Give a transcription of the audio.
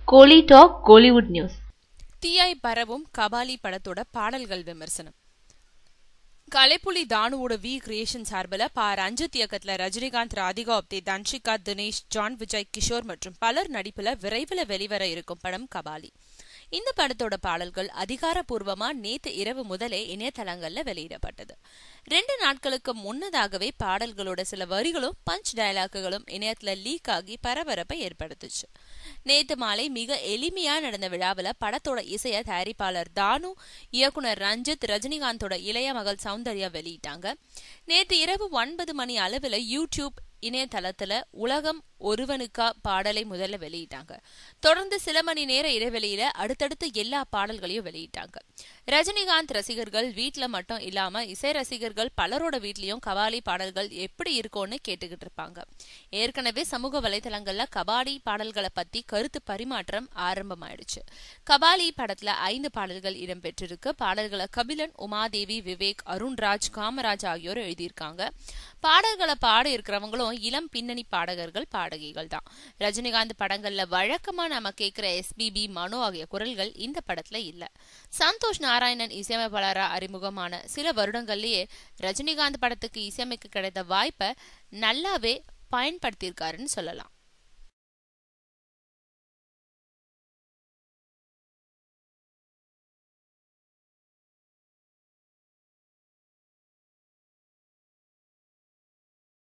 கோலி talk Kollywood news. தீயாய் பரவும் கபாலி படத்தோட பாடல்கள் விமர்சனம். கலைப்புலி தானுவோட வி கிரியேஷன் சார்பில் ரஞ்சித் இயக்கத்துல ரஜினிகாந்த், ராதிகா ஆப்தே, தன்ஷிகா, தினேஷ், ஜான் விஜய், கிஷோர் மற்றும் பலர் நடிப்புல விரைவில் வெளிவர இருக்கும் படம் கபாலி. இந்த படத்தோட பாடல்கள் அதிகாரப்பூர்வமா நேத்து இரவு முதலே இணையதளங்கள்ல வெளியிடப்பட்டது. 2 நாட்களுக்கு முன்னதாகவே பாடல்களோட சில வரிகளும் பஞ்ச் டயலாக்குகளும் இணையத்துல லீக் ஆகி பரபரப்பை ஏற்படுத்துச்சு. நேத்து மாலை மிக எளிமையா நடந்த விழாவில் படத்தோட இசைய தயாரிப்பாளர் தானு, இயக்குனர் ரஞ்சித், ரஜினிகாந்தோட இளைய மகள் சௌந்தர்யா வெளியிட்டாங்க. நேத்து இரவு 9 மணி அளவுல யூடியூப் இணையதளத்துல உலகம் ஒருவனுக்கா பாடலை முதல்ல வெளியிட்டாங்க. தொடர்ந்து சில மணி நேர இடைவெளியில அடுத்தடுத்து எல்லா பாடல்களையும் வெளியிட்டாங்க. ரஜினிகாந்த் ரசிகர்கள் வீட்டுல மட்டும் இல்லாம இசை ரசிகர்கள் பலரோட வீட்லயும் கபாலி பாடல்கள் எப்படி இருக்கும்னு கேட்டுக்கிட்டு இருப்பாங்க. ஏற்கனவே சமூக வலைதளங்கள்ல கபாலி பாடல்களை பத்தி கருத்து பரிமாற்றம் ஆரம்பமாயிடுச்சு. கபாலி படத்துல 5 பாடல்கள் இடம்பெற்றிருக்கு. பாடல்களை கபிலன், உமாதேவி, விவேக், அருண்ராஜ், காமராஜ் ஆகியோர் எழுதியிருக்காங்க. பாடல்களை பாட இருக்கிறவங்களும் இளம் பின்னணி பாடகர்கள், பாடகிகள் தான். ரஜினிகாந்த் படங்கள்ல வழக்கமா நாம கேட்கிற SPB, மனோ ஆகிய குரல்கள் இந்த படத்துல இல்ல. சந்தோஷ் நாராயணன் இசையமைப்பாளரா அறிமுகமான சில வருடங்கள்லயே ரஜினிகாந்த் படத்துக்கு இசையமைக்க கிடைத்த வாய்ப்பை நல்லாவே பயன்படுத்தியிருக்காருன்னு சொல்லலாம்.